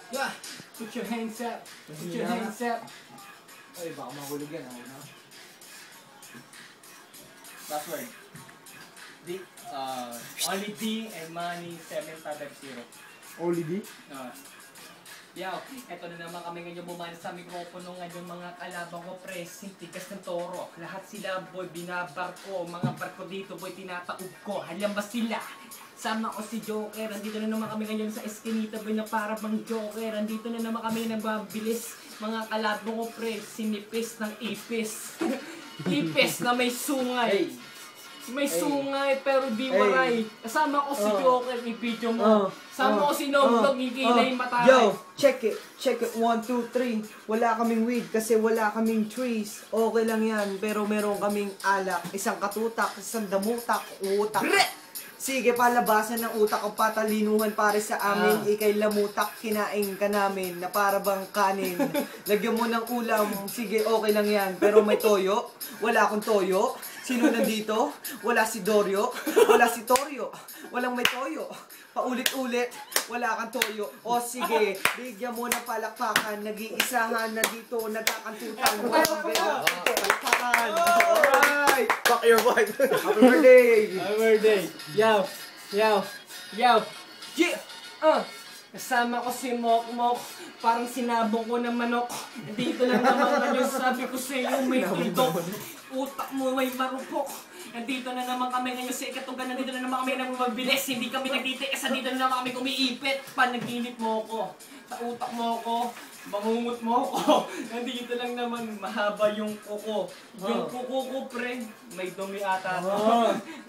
Yeah. Put your hands up. Put your hands up. Ay, baka mahulog yan. Ako na. Last word. D. Only D and money 7550. Only D? Yaw, eto na naman kami ngayon bumalik sa mikropono ngayon mga kalabang ko pressing, tigas ng toro. Lahat sila boy, binabar ko. Mga barko dito boy, tinataob ko. Halyang ba sila? Sama ko si Joker. Andito na naman kami ngayon sa eskinita boy na para bang Joker. Andito na naman kami nagbabilis. Mga kalabang ko pre, sinipis ng ipis. Ipis na may sungay. May sungay pero di waray. Kasama ko si Joker, i-video mo. Sama ko si Nogdog, ikilay matay. Yo, check it. 1, 2, 3. Wala kaming weed kasi wala kaming trees. Okay lang yan, pero meron kaming alak. Isang katutak, isang damutak, utak. Sige, palabasan ng utak ang patalinuhan pare sa amin. Ikay lamutak, kinain ka namin na para bang kanin. Lagyan mo ng ulam, sige, okay lang yan. Pero may toyo, wala akong toyo. Sino nandito? Wala si Dorio, wala si Torio, walang may toyo. Paulit-ulit, wala kang toyo. O sige, bigyan mo ng palakpakan. Nag-iisahan na dito, nagkakantutan. Palakpakan. Alright! Fuck your wife. Happy birthday! Happy birthday! Yo! Yo! Yo! Yeah! Kasama ko si Mokmok, parang sinabong ko ng manok. Dito lang naman ngayon sabi ko sa iyo may tuldok. Utak mo may marupok. Nandito na naman kami ngayon sa ikatugan. Nandito na naman kami nagmabilis. Hindi kami nagtitiis. Nandito na naman kami kumiipit. Panaginip mo ko. Sa utak mo ko. Bangungot mo ko. Nandito lang naman mahaba yung kuko. Yung kuko ko pre, may dumi ata to.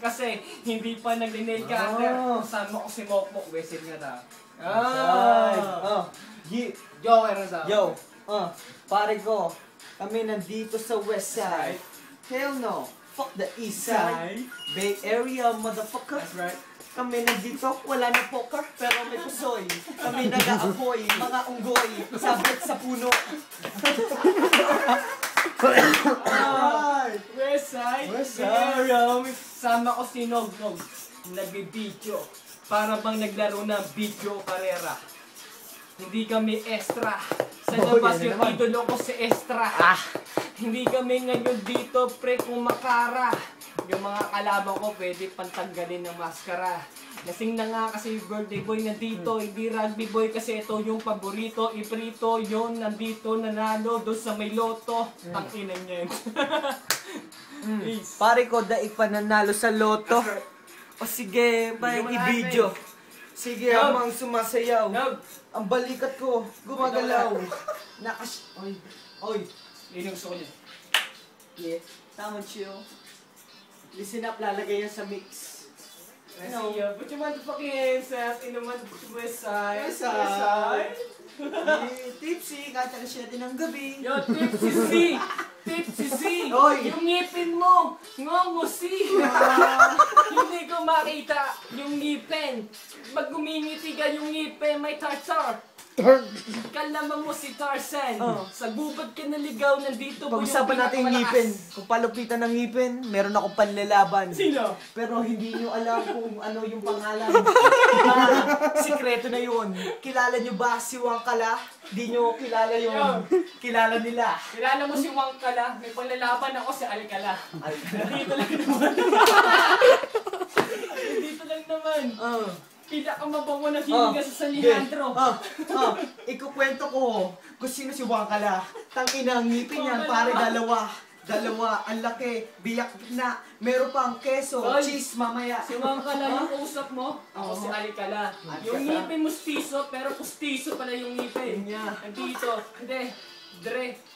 Kasi hindi pa nag-nail cutter. Kasama ko si Mokmok. Wesin nga na. Joker na sa. Yo, pare ko, kami nandito sa west side. Hell no, fuck the east side. Bay Area, motherfucker. That's right. Kami nandito, wala na poker, pero may pusoy. Kami nag-aapoy, mga unggoy, sabit sa puno. West side. West side. Sama ko si Nognog. Nag-video. Para bang naglaro ng video karera. Hindi kami extra. Sa labas yung idolo ko si extra. Hindi kami ngayon dito pre kumakara. Yung mga kalaban ko pwede pantanggalin ng maskara. Lasing na nga kasi birthday boy nandito. Hindi rugby boy kasi ito yung paborito. Iprito yun nandito nanalo doon sa may loto. Ang ina niya yun. Pare ko, daig pa nanalo sa loto. O sige, parang i-video. Sige, amang sumasayaw. Ang balikat ko, gumagalaw. Oy. Yun yung gusto ko niya. Yeah, tama chill. Listen up, lalagay yan sa mix. Put your motherfucking hands up in the motherfucking west side. West side. Tipsy, kahit alas 7 ng gabi. Yo, Tipsy C! Tipsy C! Oy! Yung ngipin mo! Ngongo C! Hindi ko makita yung ngipin. Pag gumingiti ka yung ngipin, may tartar. Kalaman mo si Tarzan. Sa gubat ka naligaw, nandito po yung Pag-usapan natin yung ngipin. Kung palupitan ng ngipin, meron akong panlalaban. Sino? Pero hindi nyo alam kung ano yung pangalan. Sikreto na yun. Kilala nyo ba si Wangkala? Di nyo kilala yun. Kilala nila. Kilala mo si Wangkala? May panlalaban ako si Alcala. Nandito lang naman. Nandito lang naman. Pinakamabango na hininga sa Alejandro. Ikukwento ko kung sino si Wangkala. Tangina ang ngipin yan, pare dalawa. Ang laki, biyak na, meron pang keso, cheese mamaya. Si Wangkala yung usap mo, ako si Alcala. Yung ngipin mo stiso, pero pustiso pala yung ngipin. Nandito,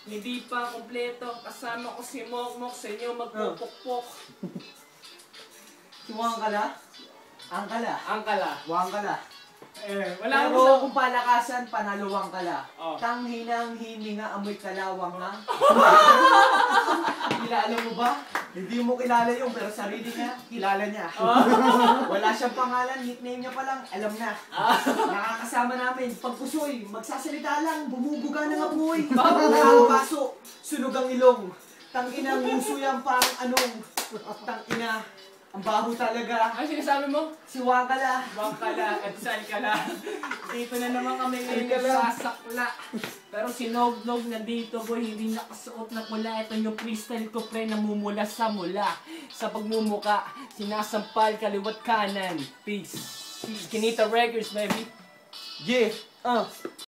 hindi pa kompleto. Kasama ko si Mokmok, sa inyo magpupukpok. Si Wangkala? Angkala. Wangkala. Wala mo Pero kung palakasan, panalo Wangkala. Tanghinang hininga amoy kalawang ha. Kilala mo ba? Hindi mo kilala yung pero sarili niya, kilala niya. Wala siyang pangalan, nickname niya pa lang, alam na. Nakakasama namin, pagpusoy, magsasalita lang, bumubuga ng apoy. Nakakabaso, sunog ang ilong. Tanginang muso yan parang anong. Tangina. Ang baho talaga. Ano sinasabi mo? Si Wakala. Bang ka lang at saan ka lang. Dito na naman kami ngayon Ka lang. nagsasakla. Pero si Nog nandito boy, hindi nakasuot na pula. Ito yung freestyle ko pre, namumula sa mula. Sa pagmumuka, sinasampal kaliwat kanan. Peace. Kinita Records, baby. Yeah.